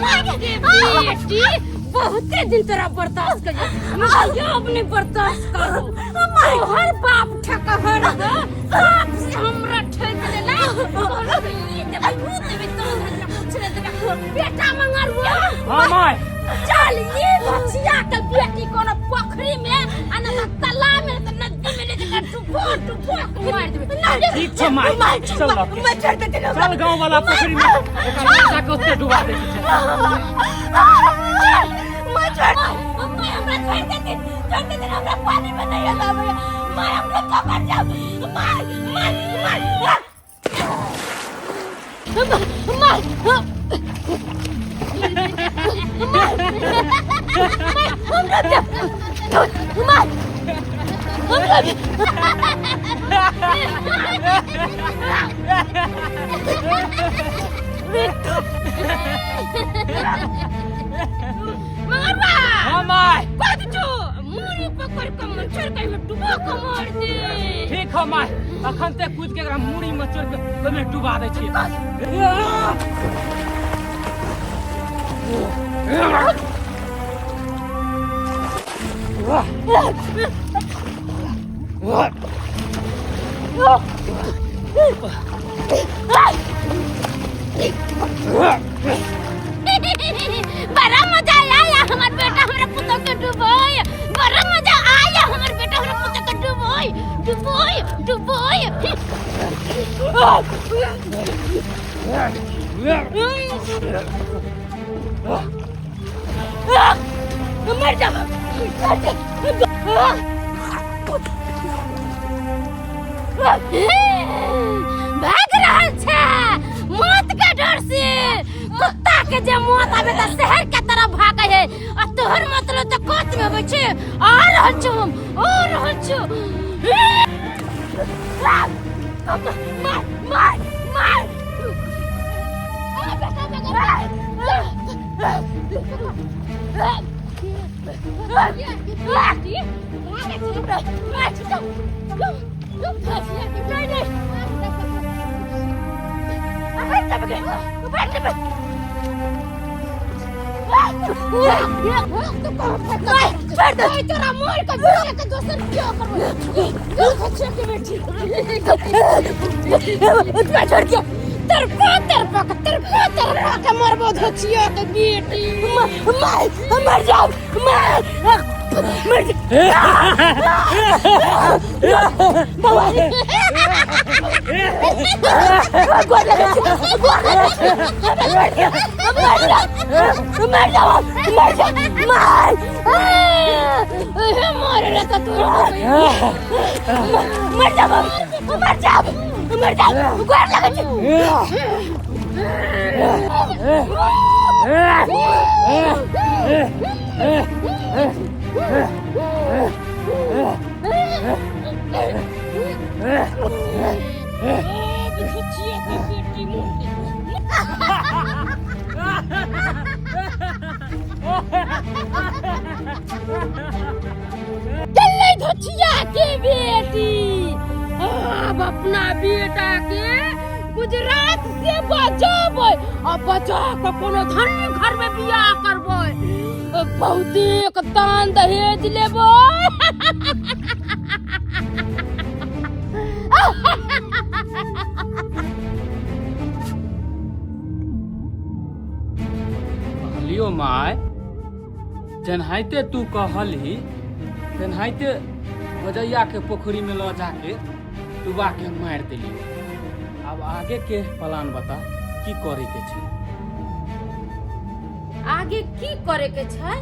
बेटी बहुते दिन तोरा बर्दाश्त कर अब नहीं बर्दाश्त करो हर बाप ठका हर बाप से हमरा ठक देला ये दे वो देबे तो कुछ नहीं देबे बेटा मंगर हुआ हां माय चल ये बचिया के बेटी कोनो पोखरी में अना तालाब में तो नदी में लेके टुपो मार देबे ठीक छ माय चल मैं छोड़ देते चल गांव वाला पोखरी में ओकर लड़का के ओते डुबा दे मैं हमरा छोड़ देते हमरा पानी में नहीं आता मैं हमरा का मर जाऊं ठीक हो माय अखन ते कूद के एकरा मुड़ी में चोर के ओमे डुबा दे छी बड़ा मजा आया हमार बेटा हमरा पुतो के डुबोय बड़ा मजा आया हमार बेटा हमरा पुतो के डुबोय मर जा भाग रहल छै मौत के डर से कुत्ता के जे मौत आवे त शहर के तरफ भागे है आ तोहर मतलब त कोत में होय छै आ रहल छु मार तेरा मोर का बेटा का दोस्त क्या करो बच्चे के बेटी छोड़ के तरपा के मरबो धचिया के बेटी मर जाओ धचिया के बेटी अब अपना बेटा के गुजरात से बचाबै आ बचा के कोनो धनी घर में बियाह करबै बहुते एक दान दहेज लेबै लियो माय जनहाइते तू कहली तेनाहिते भजैया के पोखरी में ल जाके डुबा के मार दिली अब आगे के प्लान बता की करे के छै आगे की करे के छै ओ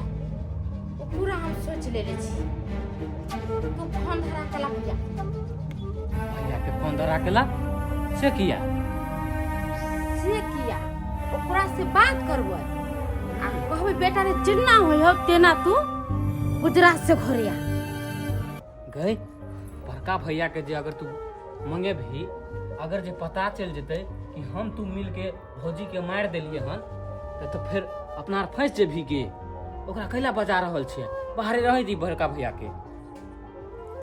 पूरा हम सोच लेले छी तू फोन धरा के ला भैया के फोन धरा के ला से किया ओकरा से बात करबै आ कहबै बेटा रे जिन्ना होय हो तेना तू गुजरात से घोरिया गई बड़का भैया के जे अगर तू मंगे भी अगर जे पता चल जते कि हम तू मिल के भौजी के मार देलिए हन तो फिर अपना फंस जे भी गे ओकरा कैला बजा रहल छे बाहरे रह दी बड़का भैया के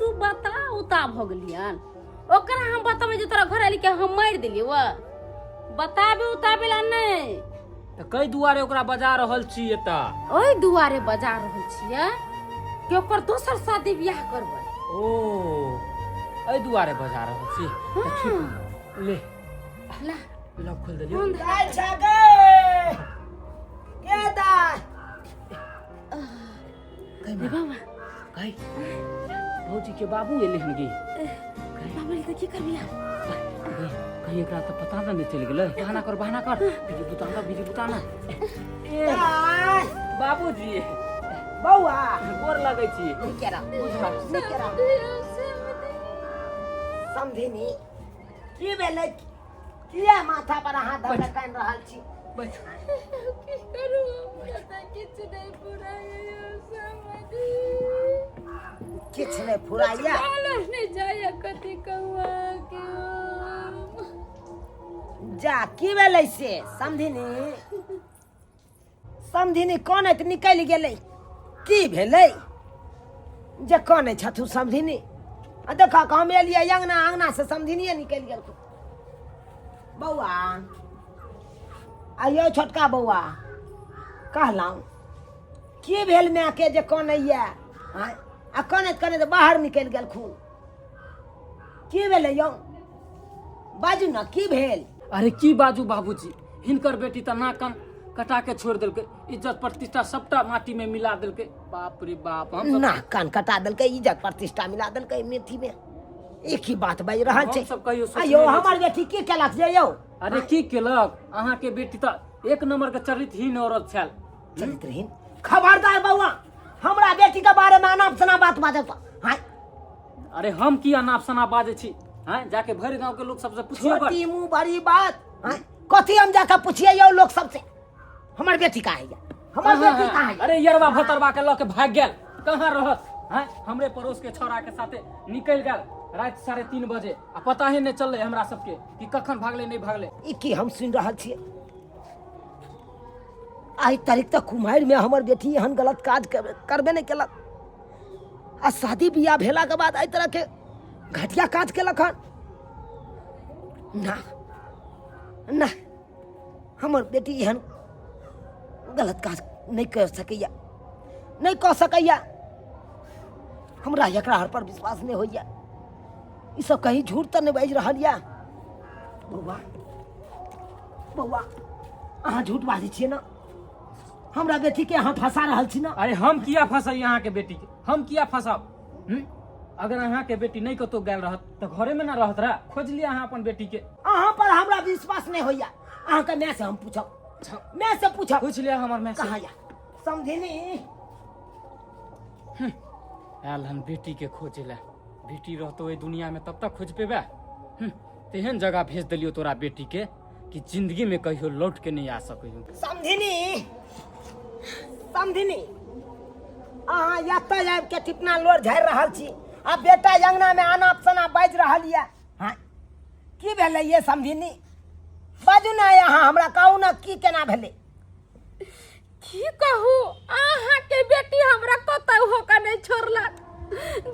तू बता उता भ गेलियन ओकरा हम बताबै जे तोरा घर आली के हम मार देलिए व बताबे उताबे ला नहीं तो कई दुआरे ओकरा बजा रहल छी एता। ओई दुआरे बजा रहल छियै कि ओकर दोसर शादी बियाह करबै। ओ एहि दुआरे बजा रहल छी। तऽ ठीक, ले ला लॉक खोल देलियो। दाल छाके के दाल रे बाबा कही भौजी के बाबू एले हन गे। बाबा रे त की करबिया? कहीं एकरा तो पता नहीं चल गेलै। बहाना कर बिजली बुताना। दाल बाबूजी बौआ गोर लगै छी। निकेरा निकेरा समधिनी की भेलै? किया माथा पर हाथ धऽ कऽ कानि रहल छी? बैठ। की करू हमरा त किछ नहीं पुराइया समझी। किछ नहीं फुराइया। कालर नहीं जाया कथी कहुआ के जा की भेलै से समधिनी? समधिनी कानैत निकलि गेलै। की भेलै जे कानै छथु समधिनी? आ देखा हम एलियै अंगना से समधिनिये निकलि गेल। बौआ आइयो छोटका बौआ कहलहुँ की भेल माय के जे कानैया? आ कानैत बाहर निकलि गेल खून। की भेलै यौ? बाजू न की भेल? अरे की बाजू बाबूजी, हिनकर बेटी तो नाक कान कटा के छोड़ देलकै, इज्जत प्रतिष्ठा सबटा माटी में मिला देलकै। बाप रे बाप, हम सब नाक कान कटा देलकै, इज्जत प्रतिष्ठा मिला देलकै मेथी में। एक ही बात बाजि रहल छै। हम सब कहियो सोचने अयो नहि हमर बेटी की केलक जे यौ? अरे की केलक? अहाँ के बेटी तो एक नंबर के चरित्रहीन औरत छल। चरित्रहीन? खबरदार बौआ, हमरा बेटी के बारे में अनाप शनाप बात बाजब। हाय अरे हम की अनाप शनाप बाजै छी? हैं जाके भरि गांव के लोग सबसे पूछियो। छोटी मुंह बड़ी बात। हाय कथी हम जाके पूछिए यौ लोग सबसे? हमर बेटी कहाँ है? हमर बेटी कहाँ है? अरे यरवा भतरवा के लऽ के भाग गेल। कहाँ रहत? हैं हमरे पड़ोस के छौड़ा के साथे निकल गेल रात 3:30 बजे। आ पता ही नहीं चलले हमरा सबके कि कखन भागले नहीं भागले। ई की हम सुन रहल छियै? आइ तारीख तक कुमारि में हमर बेटी एहन गलत काज करबे नहीं केलक। आ शादी बियाह भेला के बाद एहि तरह के घटिया काज केलक हन। ना ना, हमर बेटी एहन गलत काज नहीं कर सकैया, नहीं कह सकैया। हमरा एकरा हर पर विश्वास नहीं होइया। ई सब कहीं झूठ तो नहीं बाजि रहल या? बौआ बौआ अहाँ झूठ बाजै छियै ना? हमरा बेटी के अहाँ फंसा रहल छी ना? अरे हम किया फंसाई अहाँ के बेटी के? हम किया फंसाब? अगर अहाँ के बेटी नहीं कतौ गेल रहत तो घरे में ना रहत रहा। खोज लिया अहाँ अपन बेटी के। अहाँ पर हमरा विश्वास नहीं होइया। अहाँ के मैं से हम पूछब, मैं से पूछब। पूछ लिया हमर मैं से। कहाँ या समझिनी? आयल हम बेटी के खोजे ला। बेटी रहतो ए दुनिया में तब तक खोज पेबे। तेहन जगह भेज दिलियो तोरा बेटी के कि जिंदगी में कहियो लौट के नहीं आ सकियो। समझिनी समझिनी अहाँ एतऽ आबि के टिपना लोर झाड़ि रहल छी आ बेटा अंगना में अनाप शनाप बाजि रहल यऽ। हाँ की भेलै ये समझिनी? बाजू ना अहाँ हमरा, कहू ना की केना भेलै? की कहू, अहाँ के बेटी हमरा कतौ होकर नहीं छोड़लक।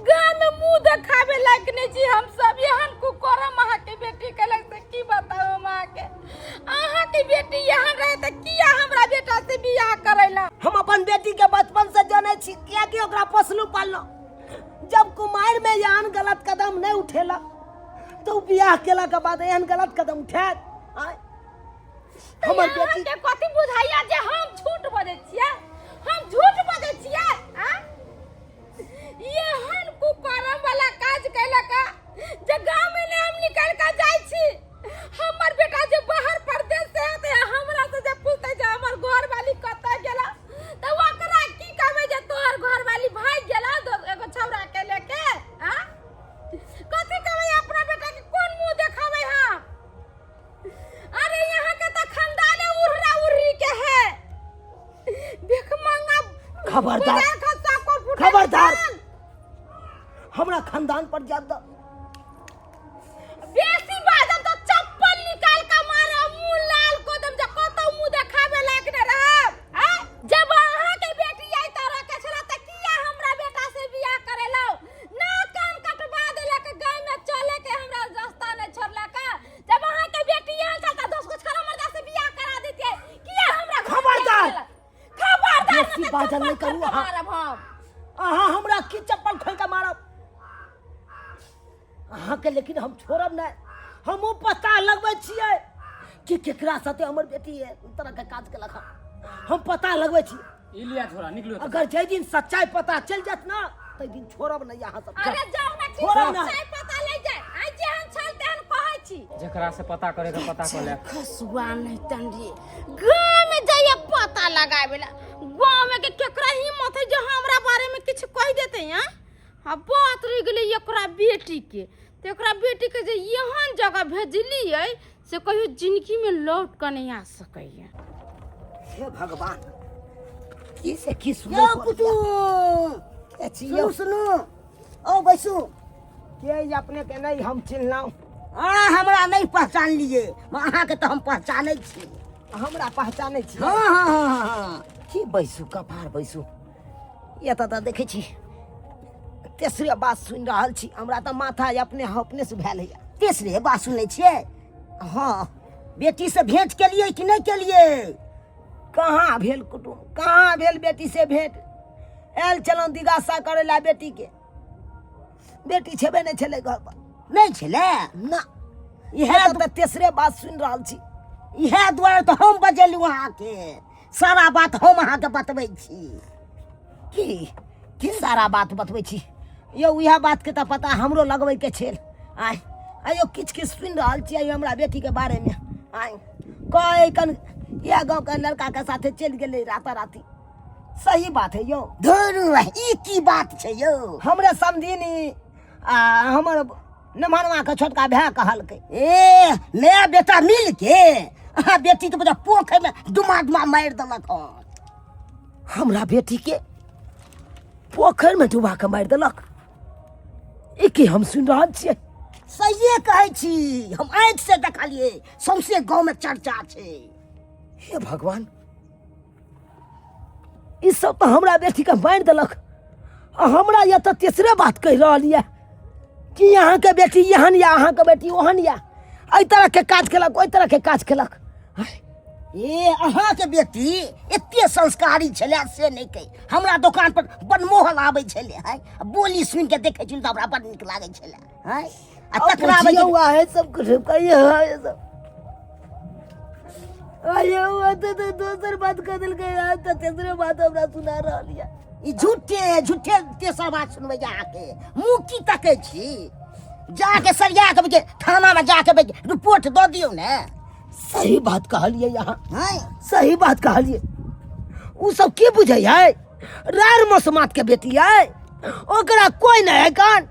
गाँव में मुंह देखावे लायक नहीं छी हम सब। एहन कुकरम अहाँ के बेटी के लग से की बताऊ हम अहाँ के बेटी यहाँ रहे त किया हमरा बेटा से बियाह करैला? हम अपन बेटी के बचपन से जाने छी, किया कि ओकरा पोसलू पाललू। जब कुमारि में एहन गलत कदम नहीं उठेला तो बियाह केला के बाद एहन गलत कदम उठाएत? हमर बेटी के कथी बुझाइया जे हम झूठ बजै छियै? हम झूठ बजै छियै? एहन कुकरम वाला काज कैलक जे गांव में ने हम निकल के जाय छी। हमर बेटा जे बाहर परदेश से आते हमरा से जे पूछते जे हमर घर वाली कतऽ गेला त ओकरा की कहबै जे तोहर घर वाली भाग गेला एगो छौड़ा के लेके? कथी कहबै अपना बेटा के? कोन मुंह देखाबै हां? अरे यहाँ के तो खानदान उर्रा उर्री के है। भिखमंगा खबरदार खबरदार, हमरा खानदान पर ज्यादा बेसी बाजब तो चप्पल निकाल के मारे, मुंह लाल को दम जे कतौ मुंह देखावे लायक न रहब। जब अहाँ के बेटी आई तरह के छला त किया हमरा बेटा से बियाह करेलौ? ना कान कटवा देला के गांव में चले के हमरा रास्ता न छोड़ला का? जब अहाँ के बेटी यहाँ चलता 10 कुछ करो मर्दा से बियाह करा देतिए, किया हमरा बाजल नहीं करू अहाँ मारब हम। अहाँ हमरा की चप्पल खोल के मारब अहाँ के, लेकिन हम छोड़ब नहीं। हम पता लगबै छियै कि केकरा साथे हमर बेटी है तरह के काज केलक हम पता लगबै छियै। ई लिया छोरा निकलो अगर जे दिन सच्चाई पता चल जात ना तै दिन छोड़ब नहीं यहाँ सब। अरे जाओ ना ठीक छोड़ब ना। सच्चाई पता ले जाए आई जेहन छल तेहन कहै छी। जेकरा से पता करे के पता कर ले। खसुआ नहीं तंडी गांव में जाइए पता लगावेला। गांव में के केकरा हिम्मत है जो हमरा बारे में कुछ कह देते हैं। हां बात रह गेलै एकरा बेटी के, तो एकरा बेटी के जे एहन जगह भेजलिए से कहियो जिंदगी में लौट कर नहीं आ सकैया। हे भगवान की से की सुनो यो कुटुम सुनो सुनो ओ बैसू के अपने के नहीं हम चिन्हलौ। हमरा नहीं पहचान लिए अहाँ के तो हम पहचानै छी। हमरा पहचानै छी। हाँ हाँ हाँ हाँ की बैसू कपार बैसू ये तो देखे छी तेसरे बात सुन रहल छी। हमरा तो माथा अपने से भेल है। तेसरे बात सुनै छियै। हाँ बेटी से भेंट केलिए कि नहीं केलिए? कहाँ भेल कुटुम, कहाँ भेल बेटी से भेंट। आयल चलौं दिगासा करे ला बेटी के, बेटी छेबे नहीं छले घर पर। नहीं छले ना इहे तो तेसरे बात सुन रहल छी। इहे दुआरे तो हम बजेलू अहाँ के। सारा बात हम अहाँ के बतबै छी। की सारा बात बतबै छी यौ। इहे बात के तो पता हमरो लगबै के छेल। आयो किछ किछ सुन रहल छी हमरा बेटी के बारे में। कहे कन या गांव के लड़का के साथे चल गेले राताराती। सही बात है यो। धरू ई की बात छै यो? हमरे समझिनी हमर नमहरवा के छोटका भाई कहलकै। ए ले बेटा मिल के अहाँ बेटी के बजा पोखर में डुमा मार देलक। हमरा बेटी के पोखर में डुबा के मार देलक। ई की हम सुन रहल छियै। सहिए कहै छी, हम आँख से देखलिए। सौंसे गांव में चर्चा छै। हे भगवान ई सब तो हमरा बेटी के मार देलक। हमरा ये तो तीसरे बात कह रहल ये कि यहाँ के बेटी एहन या अहाँ के बेटी ओहन या एहि तरह के काज केलक ओहि तरह के काज केलक। ए अहाँ के बेटी एते संस्कारी छले से नहीं कही। हमरा दुकान पर बनमोहन आबै छले है। बोली सुन के देखे छी तो हमरा बड़ नीक लागे छले है। आ तकराबै है सब कुछ कहिए है सब। आयो तो दोसर बात कर दिल के तो तीसरे बात हमरा सुना रहल ये। ई झूठे तेसर बात सुनबै जाके मुंह की तकै छी। जाके सरिया के थाना में जाके रिपोर्ट दो दियो ने। सही बात कहलिए यहाँ। हैं सही बात कहलिए। उ सब की बुझै है रार मसमात के बेटी है ओकरा कोई नहीं है कान।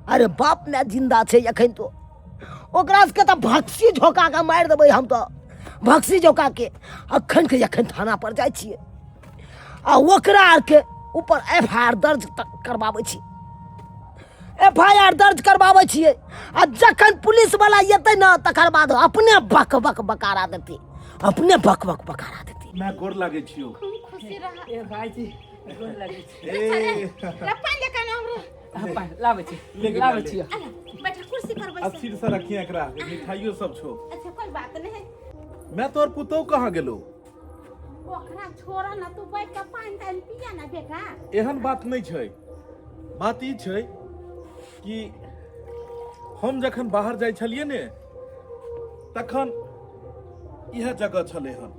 अरे बाप ने जिंदा छे अखन तो ओकरा के तो भक्सी झोका के मार देबै। हम तो भक्सी झोका के अखन के अखन थाना पर जाय छियै आ ओकरा आर के ऊपर एफआईआर दर्ज करबाबै छी। एफआईआर दर्ज करबाबै छियै आ जखन पुलिस वाला एतै ना तकर बाद अपने बक बक बकारा देतै। अपने बक बक बकारा देतै। मैं गोर लागे छियो। खुशी रहा। ए भाई जी गोर लागै छी। रप्पा लेका ना हमरो। हप्पा लाबै छी लाबै छी। अला बैठा कुर्सी पर बैठ। अस्थिर से रखिए एकरा मिठाइयो सब छो। अच्छा कोई बात नहीं है। मैं तोर पुतौ कहाँ गेलो? ओकरा छोड़ा ना तू बैठ के पानी तानी पिया ना बेटा। एहन बात नहीं छै। बात ई छै कि हम जखन बाहर जाय छलिए ने तखन यह जगह छले हन।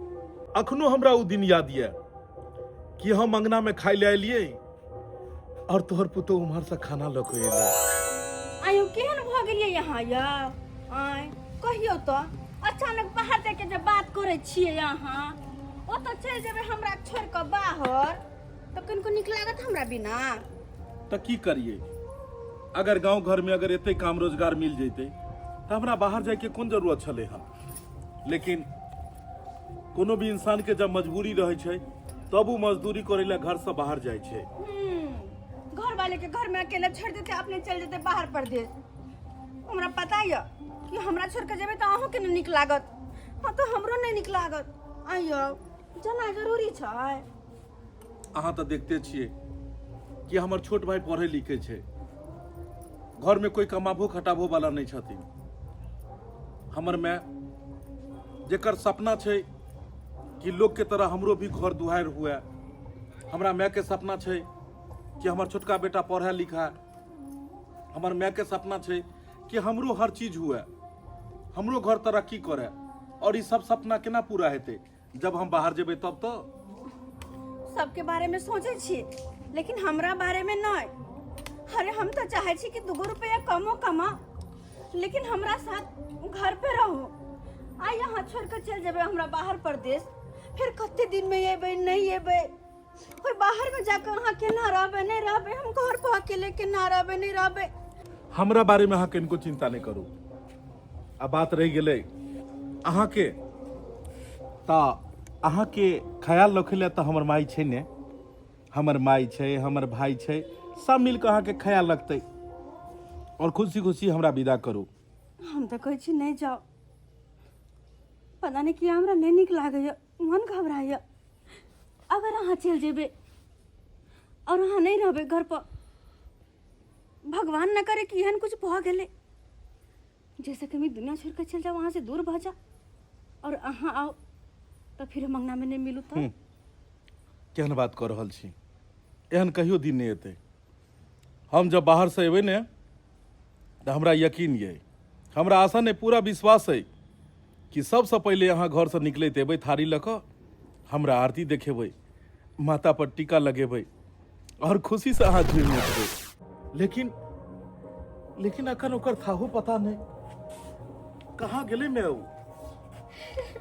अखनो हमरा उ दिन याद ये कि हम अंगना में खाय ले एलिए और तोहर पुतौ उम्हर से खाना ल के एले। आयो केहन भ गेलिए यहाँ या? आय कहियो तो अचानक बाहर जाके जब बात करे छिए यहाँ ओ तो चल जेबे हमरा छोड़ के बाहर तो किनको निक लागत हमरा बिना। तो की करिए? अगर गांव घर में अगर एते काम रोजगार मिल जैते तो हमरा बाहर जाए के कौन जरूरत छले हन। लेकिन कोनो भी इंसान के जब मजबूरी रहे छै तब वो मजदूरी करे ला घर से बाहर जाए छै। घर वाले के घर में अकेले छोड़ देते अपने चल जेते बाहर परदेश। हमरा पता है कि हमरा छोड़ के जेबे तो अहूं के निक लागत। हां तो हमरो नहीं निक लागत। आयो जना जरूरी छै। अहाँ तो देखते छिए कि हमर छोट भाई पढ़े लिखे छै। घर में कोई कमाबो खटाबो वाला नहीं छथिन। हमर माय जेकर सपना छै कि लोग के तरह हमरो भी घर दुआर हुए हमरा माय के सपना छै कि हमर छोटका बेटा पढ़े लिखा। हमर माय के सपना छै कि हमरो हर चीज हुए, हमरो घर तरक्की करे। और ये सब सपना केना पूरा हेतै जब हम बाहर जेबै तब तो। सबके बारे में सोचे छी, लेकिन हमरा बारे में नहीं। अरे हम तो चाहे छी कि 2 रुपया कमो कमा, लेकिन हमरा साथ घर पे रहो। आ यहाँ छोड़ कर चल जाबे हमरा बाहर प्रदेश, फिर कते दिन में एबे नहीं एबे। कोई बाहर में जाकर वहाँ केना रहबे नहीं रहबे, हम घर पर अकेले केना रहबे नहीं रहबे। हमरा बारे में अहाँ किनको चिंता नहीं करू। अब बात रह गेलै अहाँ के, ता अहाँ के ख्याल रखे ले तो हमर माई छै ने, हमर माई छै, हमर भाई छै, सब मिलकर अहाँ के ख्याल रखते और खुशी खुशी हमरा विदा करू। हम तो कहै छी नहीं जाओ, पता नहीं किया हमरा नहीं निक लागैया, मन घबराइया। अगर अहाँ चल जेबे और अहाँ नहीं रहबे घर पर, भगवान न करे कि एहन कुछ भ गेले जैसे कि मैं दुनिया छोड़ कर चल जाओ, वहां से दूर भा जा और अहाँ आओ तो फिर हम अंगना में नहीं मिलू तो। केहन बात कर रहल छी, एहन कहियो दिन नहीं एतै। हम जब बाहर से एबै ने तो हमरा यकीन ये, हमरा आशा नहीं पूरा विश्वास है कि सबसे पहले अहाँ घर से निकलैत एबै थारी लऽ कऽ, हमरा आरती देखेबै, माता पर टीका लगेबै और खुशी से अहाँ झूम उठबै। लेकिन अखन ओकर थाहो पता नहीं कहाँ गेलै मैं ऊ।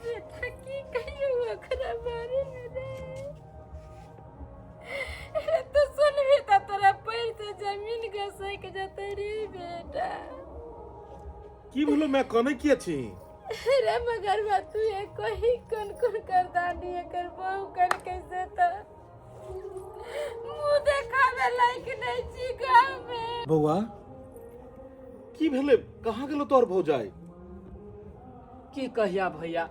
बेटा की कहियो ओकरा बारे में रे, तो सुन बेटा तोरा पैर से जमीन घसक जाते रे बेटा। की भेलो मैं कने किए छी? रे मगर बा तू ये कोई कौन कर दानी कर बहु कर कैसे था मुंह देखावे लायक नहीं छी गांव में। बौआ की भेले, कहाँ गेलो तोहर भौजाई? की कहिया भैया,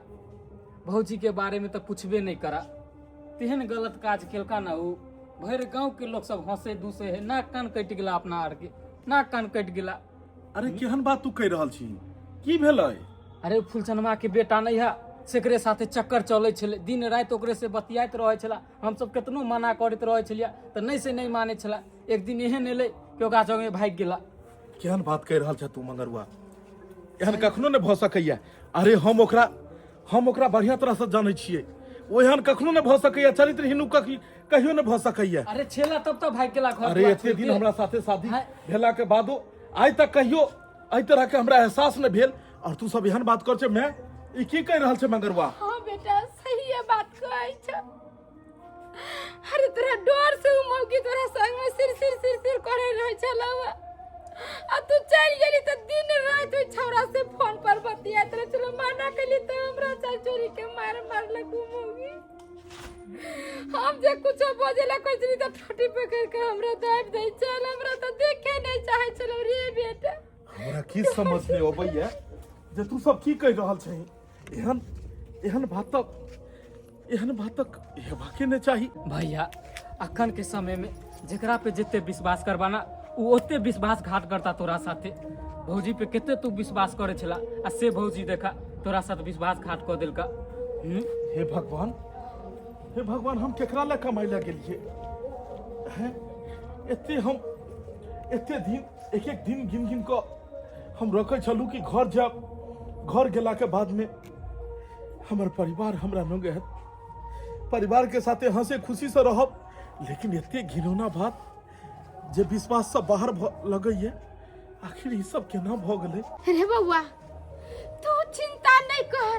भौजी के बारे में तो पूछबे नहीं करा। तेहन गलत काज केलका ना ऊ, भर गांव के लोग सब हंसे दूसे है, नाक कान कट गेला अपना आर के, नाक कान कट गेला। अरे केहन बात तू कह रहल छी, की भेलै? अरे फुलचनमा के बेटा नहीं है, सेकरे साथे चक्कर चले छले, दिन रात ओकरे से बतियात रहे छला। हम सब केतनो मना करत रहे छलिया तो नहीं से नहीं माने छला। एक दिन एहन एले कि ओकरा जग में भाग गेला। केहन बात कह रहल छ तू मंगरुआ, एहन कखनो नहीं भ सकैया। अरे हम ओकरा बढ़िया तरह से जाने छियै, ओ एहन कखनो नहीं भ सकैया, चरित्रहीन कहियो नहीं भ सकैया। अरे छेला तब तो भाग गेला घर। अरे एते दिन हमरा साथे शादी भेला के बादो आज तक कहियो एहि तरह के हमरा एहसास नहीं भेल, और तू सब एहन बात कर छे। मैं ई की कह रहल छे मंगरुआ? हां बेटा सही है बात कहै छ। अरे तोरा डर से उमौगी तोरा संग में सिर करे रह चलावा, आ तू चल गेली तो दिन रात ओइ छौरा से फोन पर बतियात रह चलो, माना कली तो हमरा चल चोरी के मार लगू मौगी। हम जे कुछ बजेला कोई चली तो ठोटी पकड़ के हमरा दाब दे चल, हमरा तो देखे नहीं चाहे चलो रे बेटा। हमरा की समझ नहीं अबैया जे तू सब की कह रहल छे। एहन बात तक हेबाके नहीं चाही। भैया अखन के समय में जेकरा पे जिते विश्वास करवाना वो ओते विश्वासघात करता तोरा साथे। भौजी पे केते तू विश्वास करे छला, आ से भौजी देखा तोरा साथ विश्वासघात कर देलका। हे भगवान हम केकरा ले कमाई ला गेलिए हैं? एते दिन एक दिन गिन को हम रखे छलू कि घर जाब, घर गेला के बाद में हमर परिवार हमरा लगे है, परिवार के साथे हंसे खुशी से रहब। लेकिन एते घिनौना बात जे विश्वास से बाहर लगैए, आखिर ई सब केना भ गेलै? रे बउआ तू चिंता नहीं कर,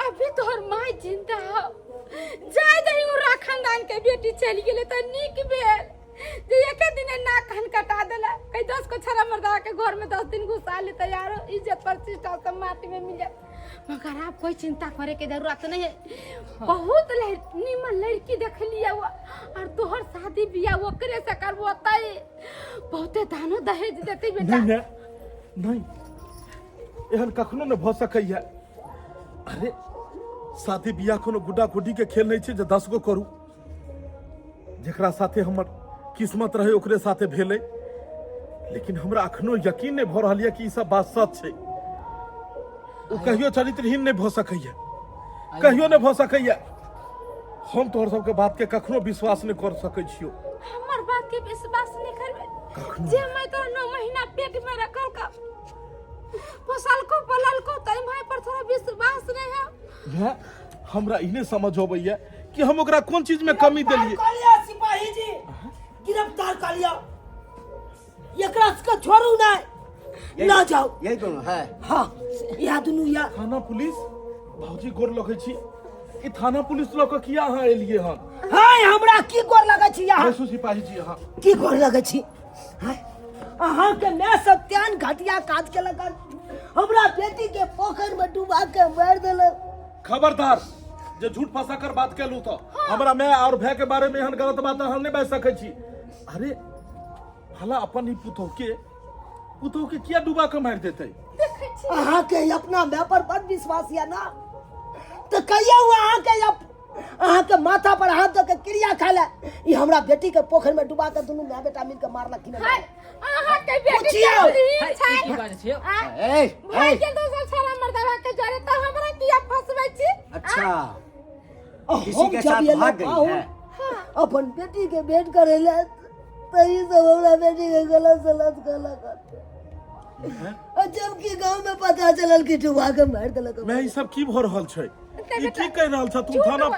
अभी तोहर माई जिंदा हो। जाय दही उरा खानदान के बेटी चली गेले त नीक भेल जे एक दिन ना कान कटा देला। कई 10 को छरा मर्दा के घर में 10 दिन घुसा ले तैयार हो, इज्जत प्रतिष्ठा सब माटी में मिल जाए। मगर आप कोई चिंता करे के जरूरत नहीं है, बहुत निमन लड़की देख लिया हुआ, और तोहर शादी बियाह ओकरे से करबो तई बहुते दानो दहेज देती बेटा। नहीं एहन कखनो न भ सकैया। अरे शादी बियाह कोनो गुड्डा गुड्डी के खेल नहीं छे जे 10 गो करू। जेकरा साथे हमर किस्मत रहे ओकरे साथे भेलै, लेकिन हमरा अखनो यकीन नहीं भ रहल है कि ई सब बात सच छै। वो कहियो चरित्रहीन नहीं भ सकैया, कहियो नहीं भ सकैया। हम तोहर सबके बात के कखनो विश्वास नहीं कर सकै छियो। हमर बात के विश्वास नहीं करबे जे मैं तो 9 महीना पेट में रखल का पोसल को पलल को तई भाई पर थोड़ा विश्वास नहीं है। मैं हमरा इने समझ होबैया कि हम ओकरा कोन चीज में कमी देलिए। सिपाही जी गिरफ्तार कर लिया, एकरा से छोड़ू नहीं, ना जाओ। यही दोनों है। हाँ यहाँ दुनू या थाना पुलिस भौजी गोर लगे छी कि थाना पुलिस लोग के किया हां एलिए हन। हाय हमरा की गोर लगे छी यहाँ, बैसू सिपाही जी हां। की गोर लगे छी। हाय अहाँ के मैं सत्यान घटिया काज के लगन हमरा बेटी के पोखर में डुबा के मार देलक। खबरदार जे झूठ फंसा कर बात केलू तो हमरा मैं और भय के बारे में हन गलत बात हम नहीं बज सकै छी। अरे भला अपन ही पुतोह के किया डुबा के मार देते। अहाँ के अपना मैं पर बड़ विश्वास या ना, तो कहिया हुआ अहाँ के माथा पर हाथ दे के क्रिया खा ले ई हमरा बेटी के पोखर में डुबा के दुनू मैं बेटा मिल के मारलक कि नहीं। अहाँ के बेटी पूछियो। के छै की बात छियो? भाई के दोसर छाड़ा मर्दवा के जरे त हमरा किया फसबै छी। अच्छा किसी हम के जब साथ ये भाग लोग गई है। अपन बेटी के भेंट करे ले तही सब हमरा बेटी के गलत सलत गलत जबकि गांव में पता चलल कि डुबा के मार देलक। मैं ई सब की भ रहल छै, ई की कह रहल छ तू थाना।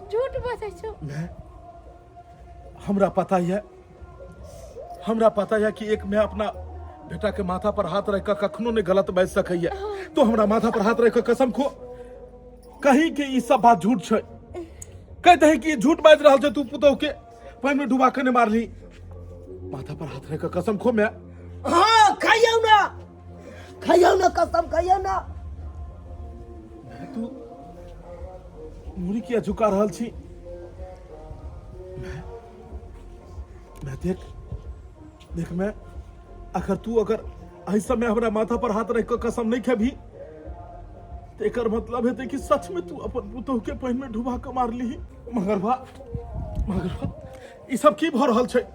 झूठ बजै छौ। मैं हमरा पता है कि एक मैं अपना बेटा के माथा पर हाथ रख के कखनो नहीं गलत बाज सकैया। तो हमरा माथा पर हाथ रख के कसम खो कहीं के ई सब बात झूठ छै। कहते हैं कि झूठ बाज रहल छै तू पुतोह के पानी में डुबा के नहीं मारली। माथा पर हाथ रख के कसम खो। मैं हाँ खाइयो ना कसम खाइयो ना। तू मुड़ी किया झुका रहल छी। मैं देख मैं अगर ऐसा में हमरा माथा पर हाथ रख के कसम नहीं खेबी तो एकर मतलब है कि सच में तू अपन पुतोह के पानी में डुबा के मार ली। मगर ई सब की भ रहल छै,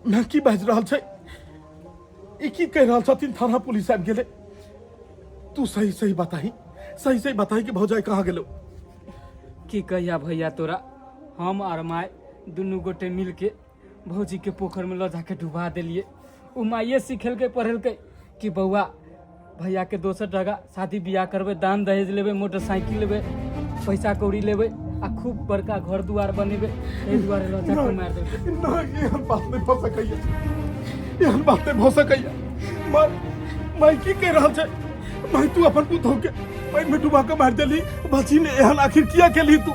मैं की बाज रहल छै, ई की कह रहल छथिन। थाना पुलिस आबि गेलै। तू सही बताही कि भौजाई कहाँ गेलो। की कहिया भैया तोरा, हम और माय दुनू गोटे मिल के भौजी के पोखर में ल जाके डुबा दिलिए। उ माइये सिखेलकै पढ़ेलकै कि बउआ भैया के दोसर जगह शादी बियाह करबे, दान दहेज लेबे, मोटरसाइकिल लेबे, पैसा कौड़ी लेबे आ खूब बड़का घर दुआर बनेबे। एहि दुआरे ल जाके मार देलकै। नहीं एहन बात नहीं भ सकैया, एहन बात नहीं भ सकैया। मैं की कह रहल छै, मैं तू अपन पुतोह के पानी में डुबा के मार देली। बची ने एहन आखिर किया केली तू।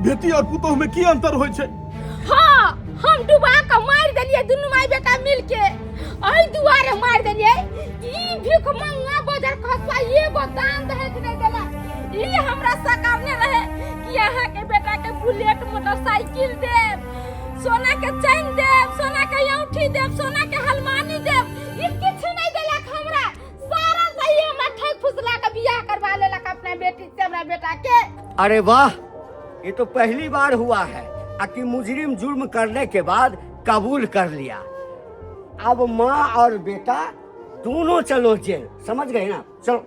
बेटी और पुतोह में की अंतर होय छै। हाँ हम डुबा के मार देलिए दुनू माई बेटा मिल के। एहि दुआरे मार देलिए ई भीख मंगा बजर खसवा एगो दान दहेज नहीं देला। ई हमरा सकावने रहे कि यहाँ के बेटा के बुलेट मोटरसाइकिल देव, सोना के चैन देव, सोना के अंगूठी देव, सोना के हलमानी देव। ई किछ नहीं देलक हमरा। सारा सही हमरा ठग फुसला के बियाह करवा लेलक अपना बेटी से हमरा बेटा के। अरे वाह, ये तो पहली बार हुआ है कि मुजरिम जुर्म करने के बाद कबूल कर लिया। अब माँ और बेटा दोनों चलो जेल, समझ गए ना। चलो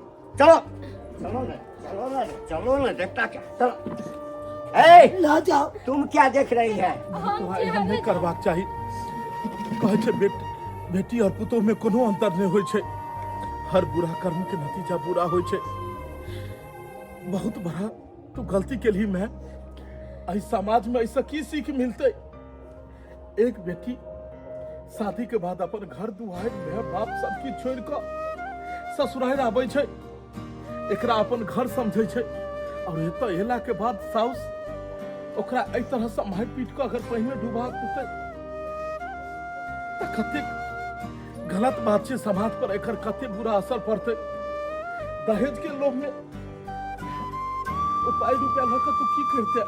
ना देखता क्या। चलो ना जाओ। तुम क्या देख रही है। तुम्हारे एहन नहीं करबाक चाही। कहै छै बेटी और पुतोह में कोनो अंतर नहीं होय छै। हर बुरा कर्म के नतीजा बुरा होय छै। बहुत बड़ा तू गलती के लिए मैं इस समाज में ऐसा की सीख मिलते। एक बेटी शादी के बाद अपन घर दुआर में बाप सबकी छोड़ कर ससुराल आबै छै, एकरा अपन घर समझे छै। और एतऽ एला के बाद साउस ओकरा एहि तरह से मारि पीट के अगर पानी में डुबा देतै त कतेक गलत बात छै। समाज पर एकर कते बुरा असर पड़तै। दहेज के लोभ में पाई रुपया लके तू की करते।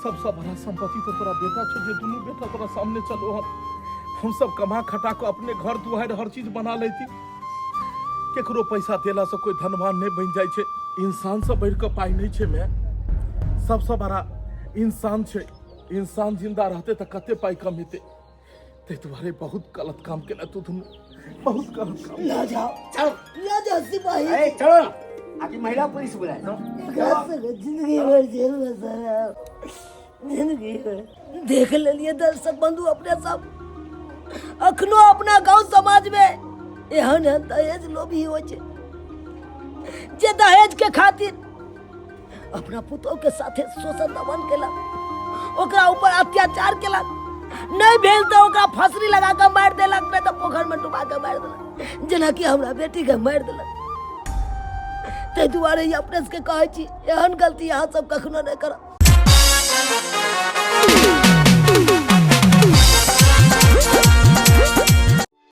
सबसे बड़ा संपत्ति तो तोरा बेटा छो, जे दुनू बेटा तोरा सामने चलो हन। हम सब कमा खटा के अपने घर दुआर हर चीज बना लेती। केकरो पैसा देला से कोई धनवान नहीं बन जाय छै। इंसान से बढ़ के पाई नहीं छै। मैं सबसे बड़ा इंसान छै। इंसान जिंदा रहते तो कते पाई कमेते। ते तुम्हारे बहुत गलत काम केला तू, तुम बहुत गलत काम। ना जाओ सिपाही। चलो आकि महिला पुलिस बुलाए जिंदगी भर जेल में सर, जिंदगी भर देख लेलिए दर्शक बंधु अपने सब अखनो अपना गांव समाज में एहन एहन दहेज लोभी हो छे जे दहेज के खातिर अपना पुतोह के साथे शोषण दमन केलक, ओकरा ऊपर अत्याचार केलक, नहीं भेल तो ओकरा फांसी लगा के मार देलक, नहीं तो पोखर में डुबा के मार देलक, जेना कि हमरा बेटी के मार देलक। ताहि दुआरे ही अपने के कहै छी एहन गलती अहाँ सब कखनो नहीं करब।